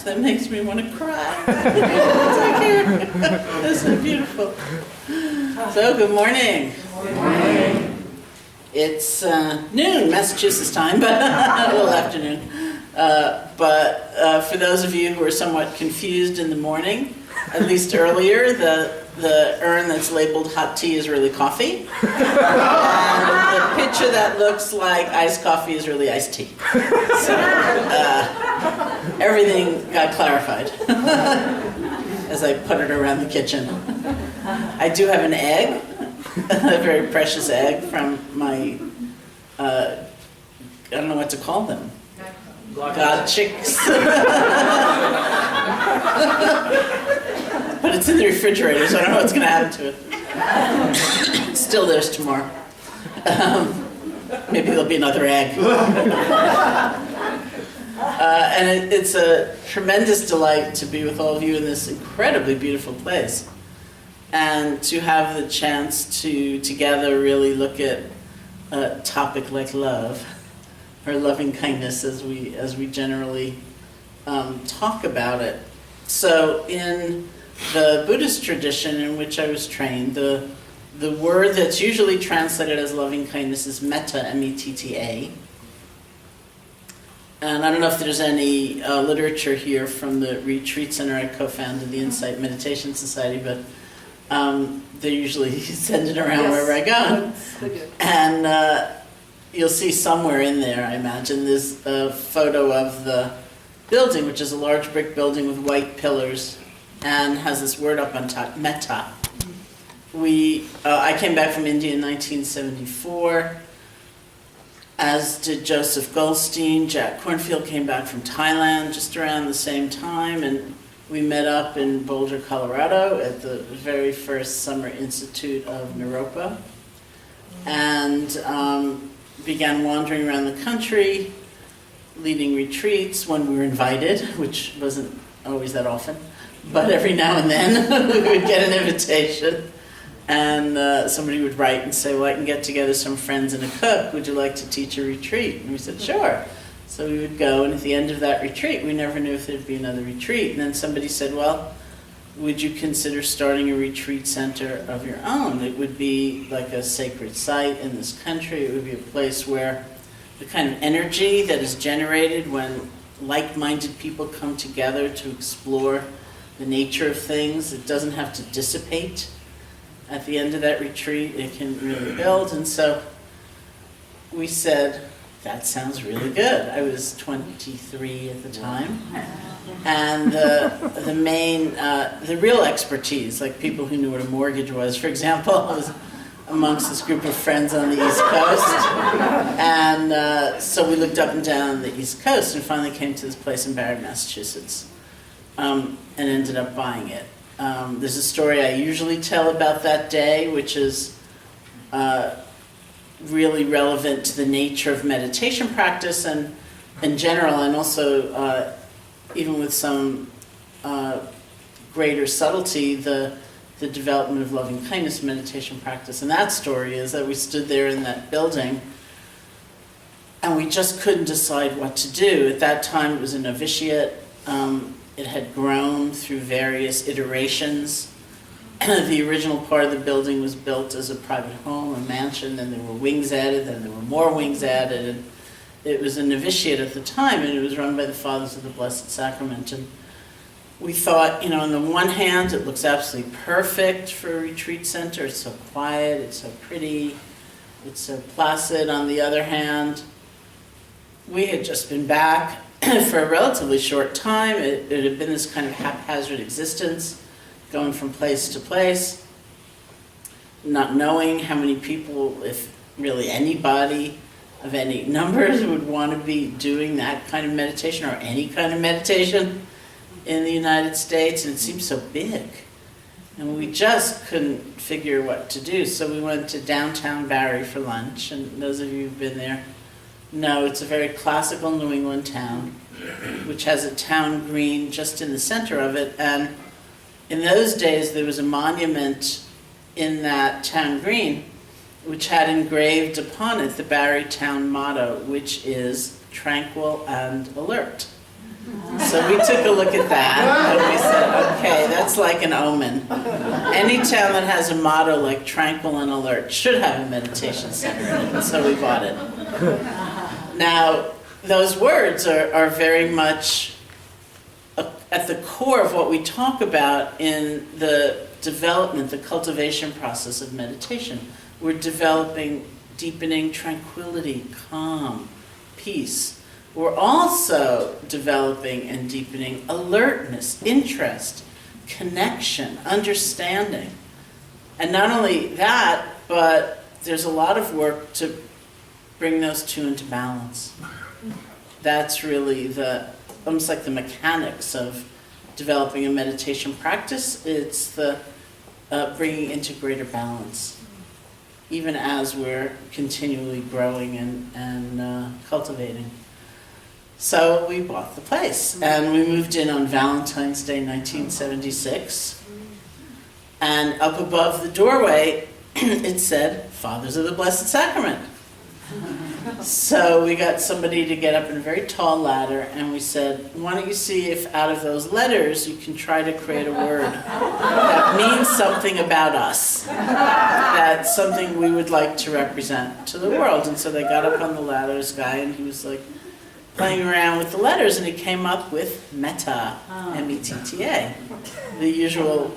that makes me want to cry. It's like here. This is beautiful. So, good morning. Good morning. It's noon, Massachusetts time, but a little afternoon. But for those of you who are somewhat confused in the morning, at least earlier, the urn that's labeled hot tea is really coffee. And the pitcher that looks like iced coffee is really iced tea. So everything got clarified as I put it around the kitchen. I do have an egg, a very precious egg from my, I don't know what to call them. God chicks. But it's in the refrigerator, so I don't know what's going to happen to it. It's still there's tomorrow. Maybe there'll be another egg. And it's a tremendous delight to be with all of you in this incredibly beautiful place. And to have the chance to together really look at a topic like love, or loving kindness as we generally talk about it. So in the Buddhist tradition in which I was trained, the word that's usually translated as loving kindness is metta, M-E-T-T-A. And I don't know if there's any literature here from the retreat center I co-founded, the Insight Meditation Society, but they usually send it around wherever I go. And you'll see somewhere in there, I imagine, there's a photo of the building, which is a large brick building with white pillars, and has this word up on top, metta. I came back from India in 1974, as did Joseph Goldstein. Jack Cornfield came back from Thailand just around the same time, and we met up in Boulder, Colorado at the very first Summer Institute of Naropa, and began wandering around the country, leading retreats when we were invited, which wasn't always that often, but every now and then we would get an invitation, and somebody would write and say, well, I can get together some friends and a cook, would you like to teach a retreat? And we said, sure. So we would go, and at the end of that retreat, we never knew if there'd be another retreat, and then somebody said, well, would you consider starting a retreat center of your own? It would be like a sacred site in this country. It would be a place where the kind of energy that is generated when like-minded people come together to explore the nature of things, it doesn't have to dissipate. At the end of that retreat, it can really build. And so we said, that sounds really good. I was 23 at the time. And the real expertise, like people who knew what a mortgage was, for example, was amongst this group of friends on the East Coast. And so we looked up and down the East Coast and finally came to this place in Barre, Massachusetts, and ended up buying it. There's a story I usually tell about that day, which is really relevant to the nature of meditation practice and in general, and also even with some greater subtlety, the development of loving kindness meditation practice. And that story is that we stood there in that building and we just couldn't decide what to do. At that time it was a novitiate. It had grown through various iterations. The original part of the building was built as a private home, a mansion, then there were wings added, then there were more wings added. And it was a novitiate at the time, and it was run by the Fathers of the Blessed Sacrament. And we thought, on the one hand, it looks absolutely perfect for a retreat center. It's so quiet, it's so pretty, it's so placid. On the other hand, we had just been back for a relatively short time. It had been this kind of haphazard existence, going from place to place, not knowing how many people, if really anybody of any numbers, would want to be doing that kind of meditation or any kind of meditation in the United States, and it seemed so big. And we just couldn't figure what to do, so we went to downtown Barre for lunch, and those of you who've been there know it's a very classical New England town, which has a town green just in the center of it, and in those days there was a monument in that town green which had engraved upon it the Barre town motto, which is tranquil and alert. So we took a look at that and we said, okay, that's like an omen. Any town that has a motto like tranquil and alert should have a meditation center in it, so we bought it. Now, those words are very much at the core of what we talk about in the development, the cultivation process of meditation. We're developing, deepening tranquility, calm, peace. We're also developing and deepening alertness, interest, connection, understanding. And not only that, but there's a lot of work to bring those two into balance. That's really almost like the mechanics of developing a meditation practice. It's the bringing into greater balance, even as we're continually growing and cultivating. So we bought the place, and we moved in on Valentine's Day, 1976. And up above the doorway, it said, Fathers of the Blessed Sacrament. So we got somebody to get up in a very tall ladder, and we said, why don't you see if out of those letters you can try to create a word that means something about us, that's something we would like to represent to the world. And so they got up on the ladder, this guy, and he was like playing around with the letters, and he came up with metta, M-E-T-T-A, the usual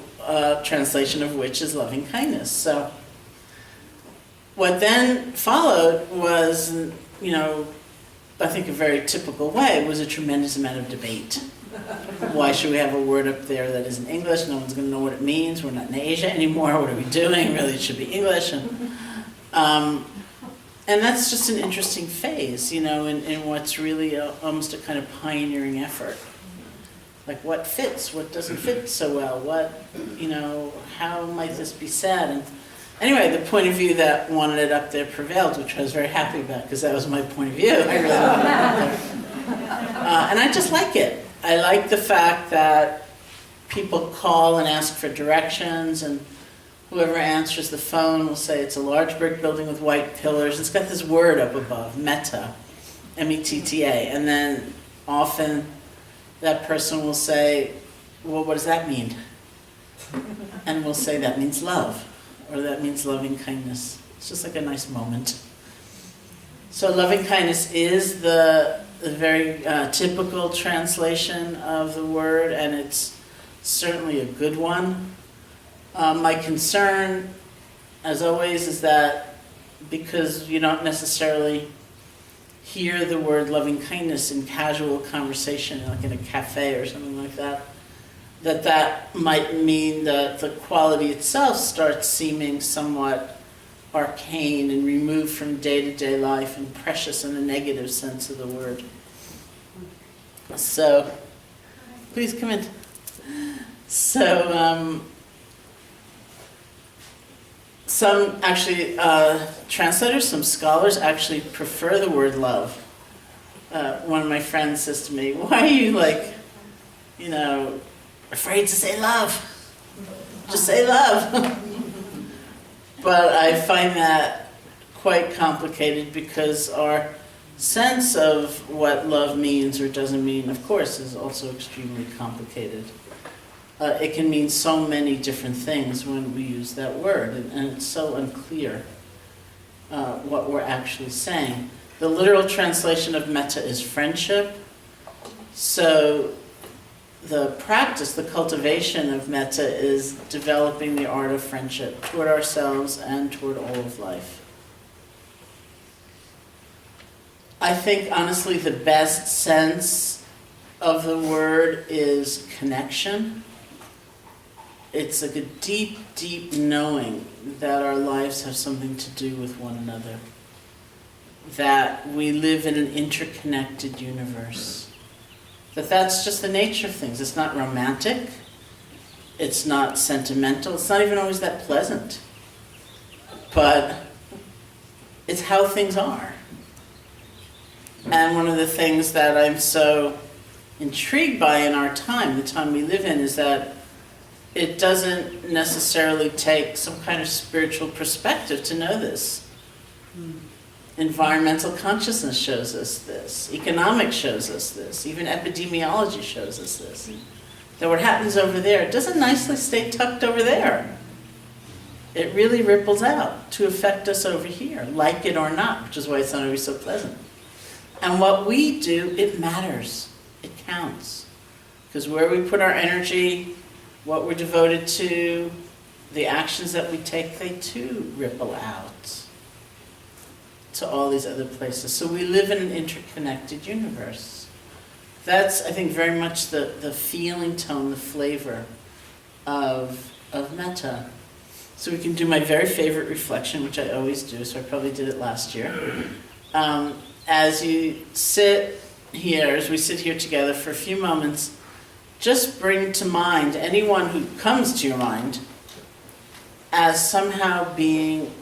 translation of which is loving kindness. So what then followed was, I think a very typical way, was a tremendous amount of debate. Why should we have a word up there that isn't English? No one's going to know what it means. We're not in Asia anymore. What are we doing? Really, it should be English. And that's just an interesting phase, in what's really almost a kind of pioneering effort. Like what fits, what doesn't fit so well, how might this be said? And anyway, the point of view that wanted it up there prevailed, which I was very happy about, because that was my point of view. I really wanted it up there. And I just like it. I like the fact that people call and ask for directions, and whoever answers the phone will say it's a large brick building with white pillars. It's got this word up above, metta, M-E-T-T-A. And then often that person will say, well, what does that mean? And we'll say that means love, or that means loving kindness. It's just like a nice moment. So loving kindness is the very typical translation of the word, and it's certainly a good one. My concern, as always, is that because you don't necessarily hear the word loving kindness in casual conversation, like in a cafe or something like that, that might mean that the quality itself starts seeming somewhat arcane and removed from day-to-day life and precious in the negative sense of the word. So, please come in. So, some actually, translators, some scholars actually prefer the word love. One of my friends says to me, why are you afraid to say love? Just say love. But I find that quite complicated, because our sense of what love means or doesn't mean, of course, is also extremely complicated. It can mean so many different things when we use that word, and it's so unclear what we're actually saying. The literal translation of metta is friendship. So the practice, the cultivation of metta is developing the art of friendship toward ourselves and toward all of life. I think, honestly, the best sense of the word is connection. It's like a deep, deep knowing that our lives have something to do with one another. That we live in an interconnected universe. That's just the nature of things. It's not romantic. It's not sentimental. It's not even always that pleasant. But it's how things are. And one of the things that I'm so intrigued by in our time, the time we live in, is that it doesn't necessarily take some kind of spiritual perspective to know this. Environmental consciousness shows us this. Economics shows us this. Even epidemiology shows us this. That what happens over there doesn't nicely stay tucked over there. It really ripples out to affect us over here, like it or not, which is why it's not always so pleasant. And what we do, it matters. It counts. Because where we put our energy, what we're devoted to, the actions that we take, they too ripple out to all these other places. So we live in an interconnected universe. That's, I think, very much the feeling tone, the flavor of metta. So we can do my very favorite reflection, which I always do, so I probably did it last year. As you sit here, as we sit here together for a few moments, just bring to mind anyone who comes to your mind as somehow being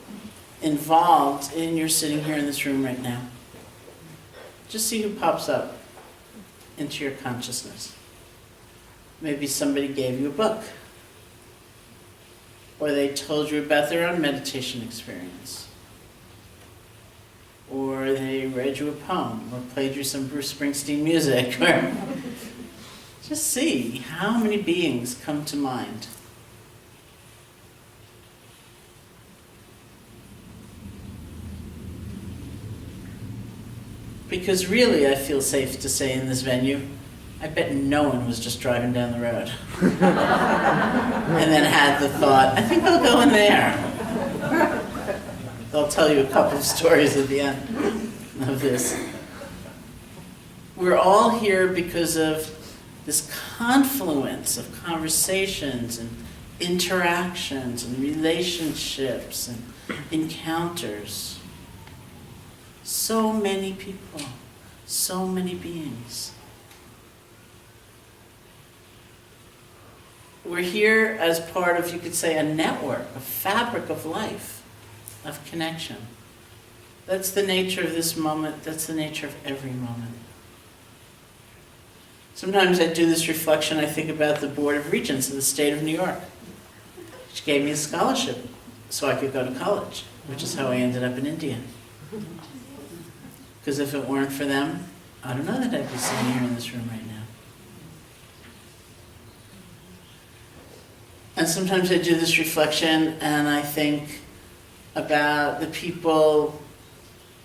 involved in your sitting here in this room right now. Just see who pops up into your consciousness. Maybe somebody gave you a book, or they told you about their own meditation experience, or they read you a poem, or played you some Bruce Springsteen music, or just see how many beings come to mind. Because really, I feel safe to say in this venue, I bet no one was just driving down the road and then had the thought, I think I'll go in there. I'll tell you a couple of stories at the end of this. We're all here because of this confluence of conversations and interactions and relationships and encounters. So many people, so many beings. We're here as part of, you could say, a network, a fabric of life, of connection. That's the nature of this moment. That's the nature of every moment. Sometimes I do this reflection, I think about the Board of Regents of the state of New York, which gave me a scholarship so I could go to college, which is how I ended up in India. Because if it weren't for them, I don't know that I'd be sitting here in this room right now. And sometimes I do this reflection and I think about the people,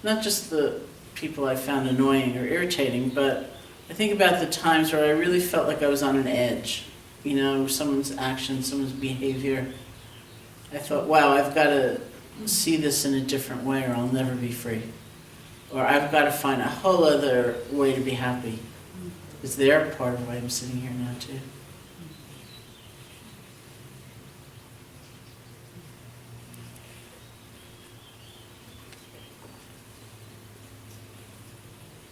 not just the people I found annoying or irritating, but I think about the times where I really felt like I was on an edge. You know, someone's action, someone's behavior. I thought, wow, I've got to see this in a different way or I'll never be free. Or I've got to find a whole other way to be happy. Because they're part of why I'm sitting here now too.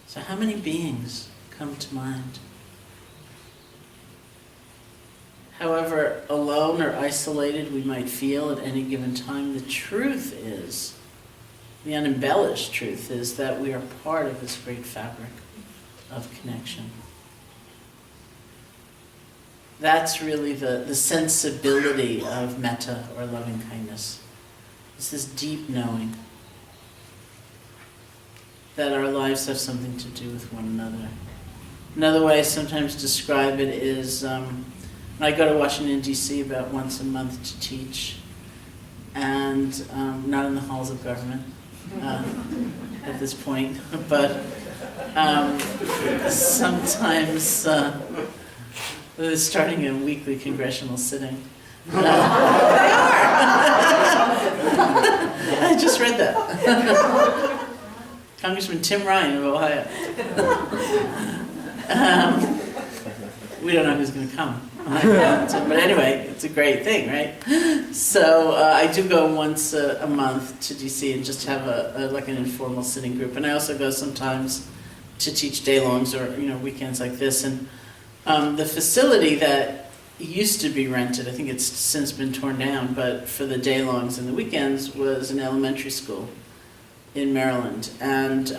So how many beings come to mind? However alone or isolated we might feel at any given time, the truth is, the unembellished truth is that we are part of this great fabric of connection. That's really the sensibility of metta or loving kindness. It's this deep knowing that our lives have something to do with one another. Another way I sometimes describe it is, I go to Washington, D.C. about once a month to teach, and not in the halls of government at this point, but sometimes they're starting a weekly congressional sitting. They are! I just read that. Congressman Tim Ryan of Ohio. We don't know who's going to come. But anyway, it's a great thing, right? So I do go once a month to DC and just have like an informal sitting group. And I also go sometimes to teach day-longs or weekends like this. And the facility that used to be rented, I think it's since been torn down, but for the day-longs and the weekends was an elementary school in Maryland. And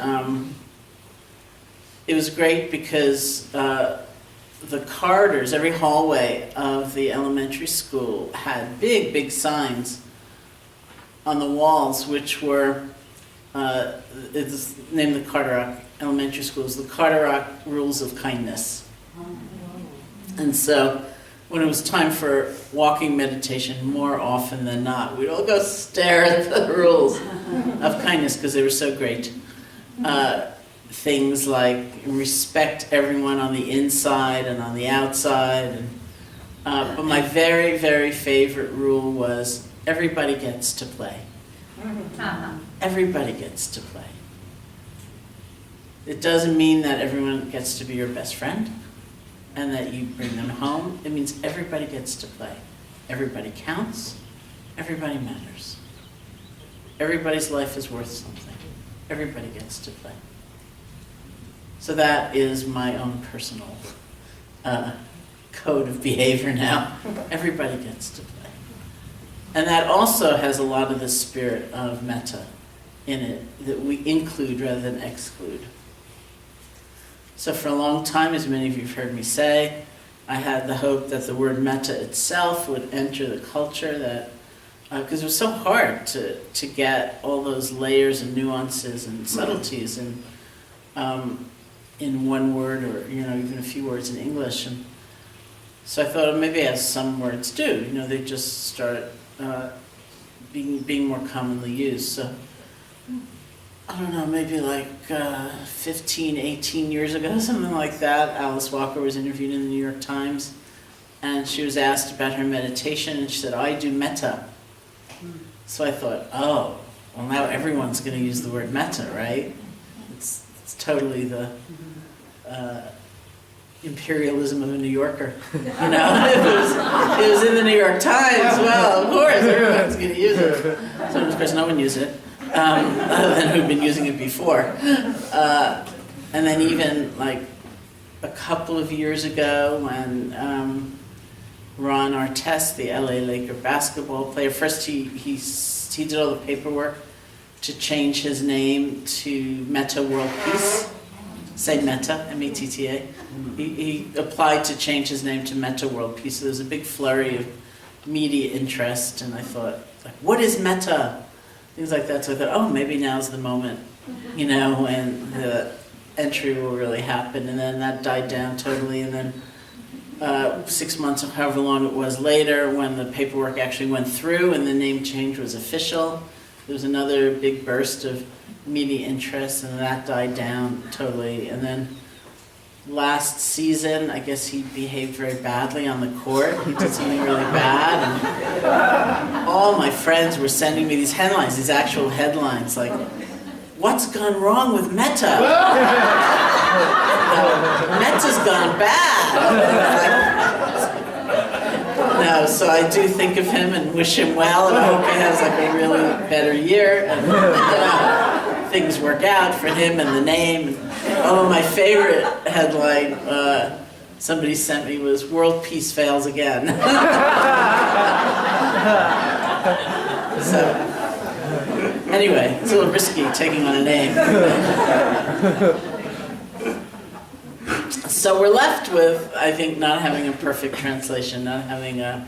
it was great because the corridors, every hallway of the elementary school had big, big signs on the walls which were it's named the Carteret Elementary Schools, the Carteret Rules of Kindness. And so when it was time for walking meditation, more often than not, we'd all go stare at the rules of kindness because they were so great. Things like respect everyone on the inside and on the outside. And, but my very, very favorite rule was everybody gets to play. Everybody gets to play. It doesn't mean that everyone gets to be your best friend and that you bring them home. It means everybody gets to play. Everybody counts. Everybody matters. Everybody's life is worth something. Everybody gets to play. So that is my own personal code of behavior now. Everybody gets to play. And that also has a lot of the spirit of metta in it, that we include rather than exclude. So for a long time, as many of you have heard me say, I had the hope that the word metta itself would enter the culture, that because it was so hard to get all those layers and nuances and subtleties in one word, or even a few words in English. And so I thought, maybe as some words do, they just start being more commonly used. So I don't know, maybe like 15, 18 years ago, something like that, Alice Walker was interviewed in the New York Times, and she was asked about her meditation, and she said, I do metta. So I thought, oh, well, now everyone's going to use the word metta, right? It's totally the imperialism of a New Yorker. It was in the New York Times. Well, of course, everyone's going to use it. So of course, no one used it, other than who'd been using it before. And then even like a couple of years ago, when Ron Artest, the LA Laker basketball player, first he did all the paperwork to change his name to Metta World Peace. Say Metta, M-E-T-T-A. He applied to change his name to Metta World Peace. So there was a big flurry of media interest, and I thought, what is metta? Things like that. So I thought, oh, maybe now's the moment, when the entry will really happen. And then that died down totally. And then 6 months or however long it was later, when the paperwork actually went through and the name change was official, there was another big burst of media interest, and that died down totally. And then last season, I guess he behaved very badly on the court. He did something really bad, and all my friends were sending me these headlines, these actual headlines, like, what's gone wrong with metta? Metta's gone bad. No, so I do think of him and wish him well, and I hope he has like a really better year, and things work out for him and the name. Oh, my favorite headline somebody sent me was "World Peace Fails Again." So anyway, it's a little risky taking on a name. So we're left with, I think, not having a perfect translation, not having a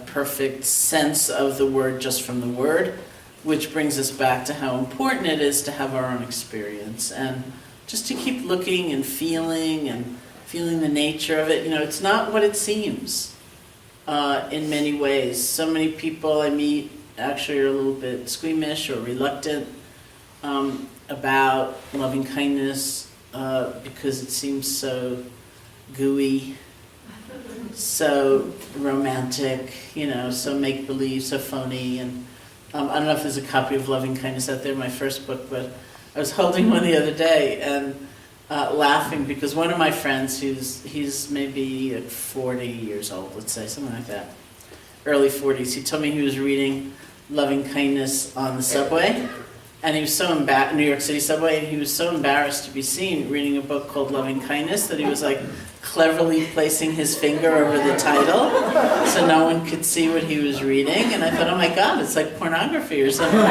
perfect sense of the word just from the word, which brings us back to how important it is to have our own experience and just to keep looking and feeling the nature of it. It's not what it seems in many ways. So many people I meet actually are a little bit squeamish or reluctant about loving kindness, because it seems so gooey, so romantic, so make-believe, so phony. And I don't know if there's a copy of Loving Kindness out there, my first book, but I was holding one the other day and laughing because one of my friends, he's maybe 40 years old, let's say, something like that, early 40s, he told me he was reading Loving Kindness on the subway. And he was so embarrassed, New York City subway, and he was so embarrassed to be seen reading a book called Loving Kindness that he was like cleverly placing his finger over the title so no one could see what he was reading. And I thought, oh my God, it's like pornography or something. So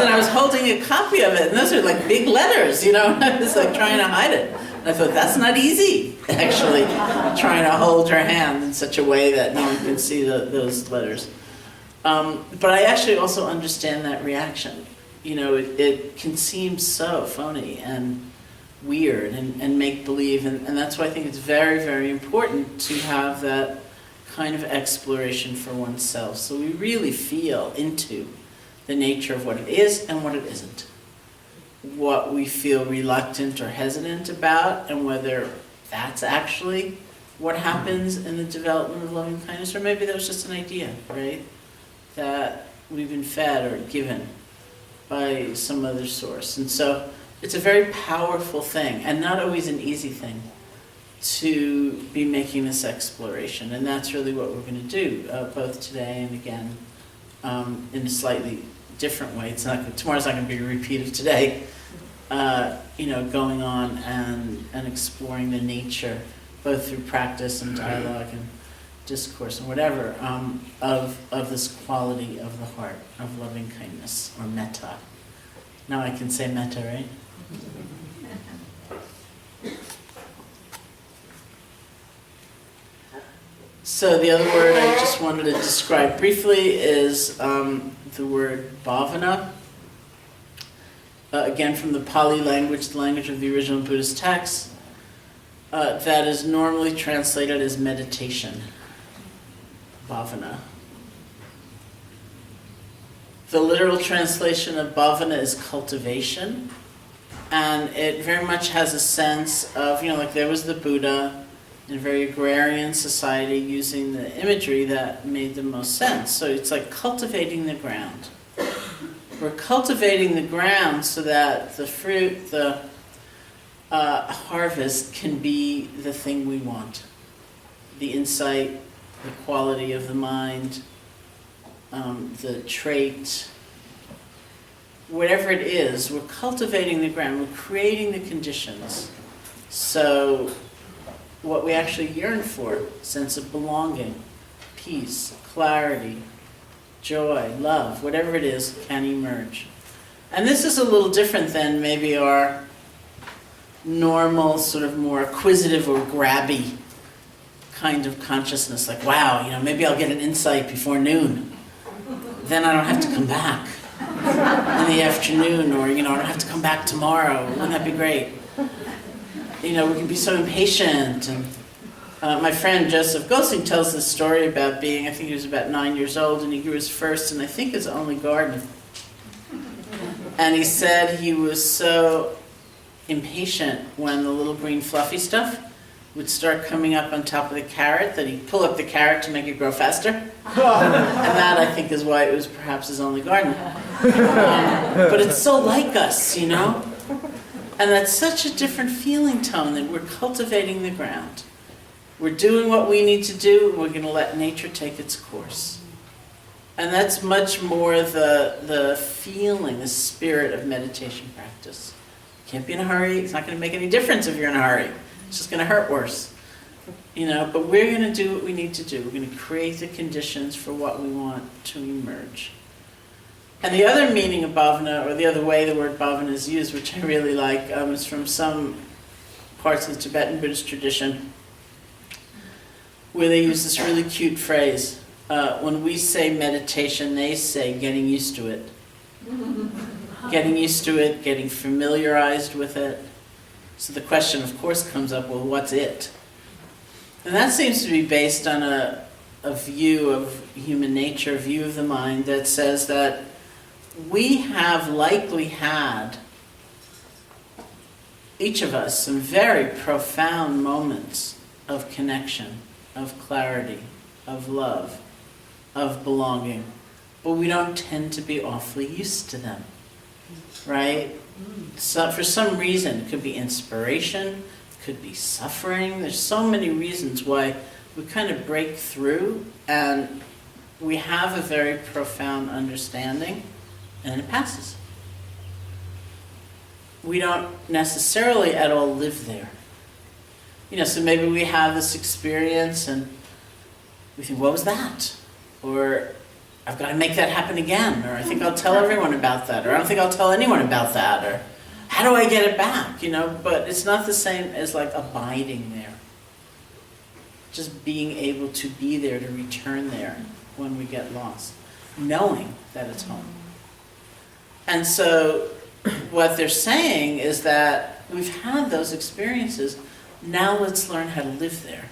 then I was holding a copy of it, and those are like big letters, and I was like trying to hide it. And I thought, that's not easy, actually, trying to hold your hand in such a way that no one can see those letters. But I actually also understand that reaction. it can seem so phony and weird and make-believe, and that's why I think it's very, very important to have that kind of exploration for oneself, so we really feel into the nature of what it is and what it isn't, what we feel reluctant or hesitant about, and whether that's actually what happens in the development of loving kindness, or maybe that was just an idea, right, that we've been fed or given by some other source. And so it's a very powerful thing, and not always an easy thing, to be making this exploration. And that's really what we're going to do, both today and again, in a slightly different way. Tomorrow's not going to be a repeat of today. Going on and exploring the nature, both through practice and dialogue and discourse and whatever, of this quality of the heart, of loving kindness, or metta. Now I can say metta, right? So the other word I just wanted to describe briefly is the word bhavana. Again, from the Pali language, the language of the original Buddhist text, that is normally translated as meditation. Bhavana. The literal translation of bhavana is cultivation, and it very much has a sense of, like there was the Buddha in a very agrarian society using the imagery that made the most sense. So it's like cultivating the ground. We're cultivating the ground so that the fruit, the harvest can be the thing we want. The insight, the quality of the mind, the trait, whatever it is, we're cultivating the ground, we're creating the conditions. So what we actually yearn for, sense of belonging, peace, clarity, joy, love, whatever it is, can emerge. And this is a little different than maybe our normal, sort of more acquisitive or grabby kind of consciousness, like, wow, maybe I'll get an insight before noon. Then I don't have to come back in the afternoon, or, I don't have to come back tomorrow. Wouldn't that be great? We can be so impatient. And my friend Joseph Goldstein tells this story about being, I think he was about 9 years old, and he grew his first and I think his only garden. And he said he was so impatient when the little green fluffy stuff would start coming up on top of the carrot that he'd pull up the carrot to make it grow faster. And that, I think, is why it was perhaps his only garden. But it's so like us, And that's such a different feeling tone, that we're cultivating the ground. We're doing what we need to do, and we're going to let nature take its course. And that's much more the feeling, the spirit of meditation practice. You can't be in a hurry. It's not going to make any difference if you're in a hurry. It's just going to hurt worse. But we're going to do what we need to do. We're going to create the conditions for what we want to emerge. And the other meaning of bhavana, or the other way the word bhavana is used, which I really like, is from some parts of the Tibetan Buddhist tradition, where they use this really cute phrase. When we say meditation, they say getting used to it. Getting used to it, getting familiarized with it. So the question, of course, comes up, well, what's it? And that seems to be based on a view of human nature, a view of the mind that says that we have likely had, each of us, some very profound moments of connection, of clarity, of love, of belonging, but we don't tend to be awfully used to them, right? So for some reason, it could be inspiration, it could be suffering. There's so many reasons why we kind of break through and we have a very profound understanding, and then it passes. We don't necessarily at all live there. So maybe we have this experience and we think, what was that? Or I've got to make that happen again, or I think I'll tell everyone about that, or I don't think I'll tell anyone about that, or how do I get it back? But it's not the same as like abiding there. Just being able to be there, to return there when we get lost, knowing that it's home. And so what they're saying is that we've had those experiences, now let's learn how to live there.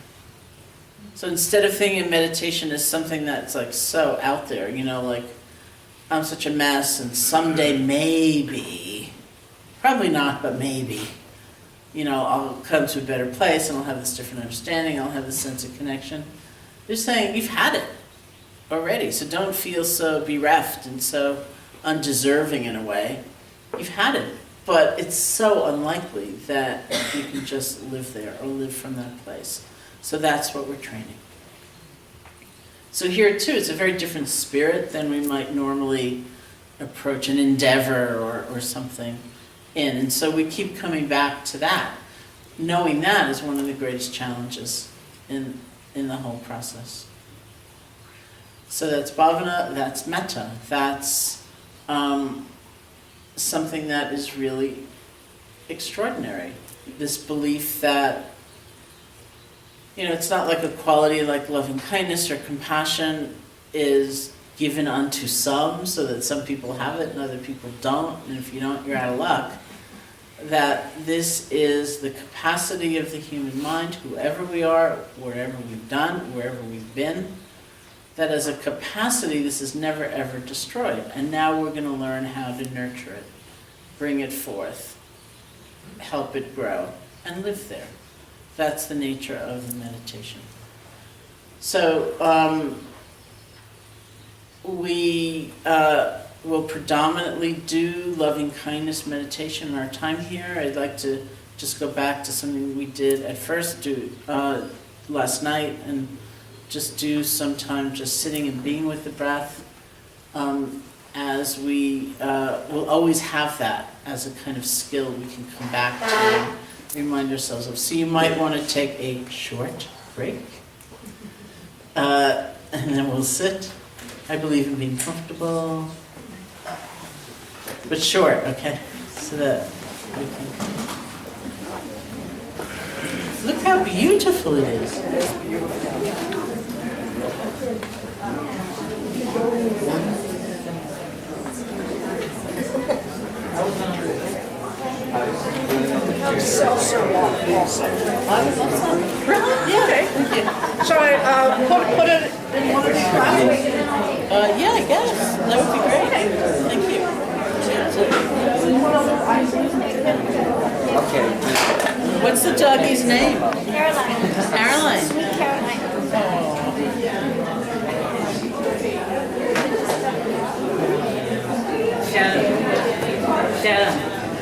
So instead of thinking of meditation as something that's like so out there, you know, like I'm such a mess and someday maybe, probably not, but maybe, you know, I'll come to a better place and I'll have this different understanding, I'll have this sense of connection. They're saying you've had it already, so don't feel so bereft and so undeserving in a way. You've had it, but it's so unlikely that you can just live there or live from that place. So that's what we're training. So here too, it's a very different spirit than we might normally approach an endeavor or something in. And so we keep coming back to that. Knowing that is one of the greatest challenges in the whole process. So that's bhavana, that's metta, that's something that is really extraordinary. This belief that, you know, it's not like a quality like loving kindness or compassion is given unto some, so that some people have it and other people don't, and if you don't, you're out of luck. That this is the capacity of the human mind, whoever we are, wherever we've done, wherever we've been, that as a capacity, this is never ever destroyed. And now we're going to learn how to nurture it, bring it forth, help it grow, and live there. That's the nature of the meditation. So we will predominantly do loving kindness meditation in our time here. I'd like to just go back to something we did at first, do last night, and just do some time just sitting and being with the breath, as we will always have that as a kind of skill we can come back to and remind ourselves of. So you might want to take a short break, and then we'll sit. I believe in being comfortable, but short, okay? So that we can... Look how beautiful it is. I would love some. Really? Yeah. Okay. Thank you. Shall I put it in one of these glasses? Yeah, I guess. That would be great. Thank you. Okay. What's the doggy's name? Caroline. Caroline. Caroline. Sharon,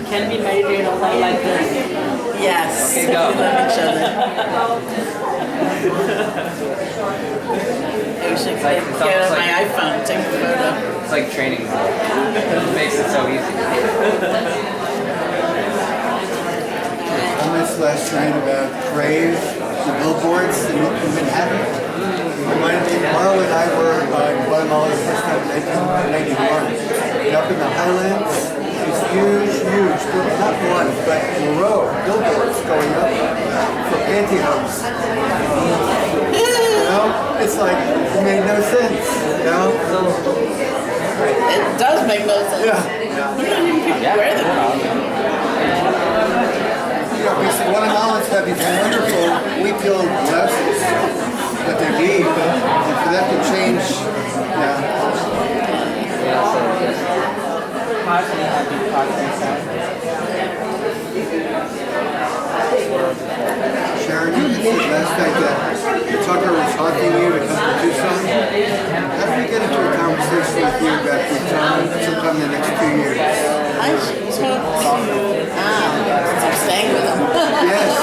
can we meditate on that like this? Yes. Okay, go. We love each other. I wish I could get on my iPhone and take a photo. It's like training. It makes it so easy. Comments last night about Crave, the billboards in Manhattan. Reminded me, Marla and I were in Guatemala the first time in 1991. And up in the highlands, these huge, not one, but a row of billboards going up for pantyhose. You know, it's like, it made no sense, you know? It does make no sense. Yeah. People wear them. You know, because Guatemalans have these wonderful wheat-filled blouses that they need, and for that to change, Sharon, you said last night that Tucker was talking to you to come to Tucson. How did we get into a conversation with you about Tucson sometime in the next 2 years? I should talk to Al, since I'm staying with him. Yes.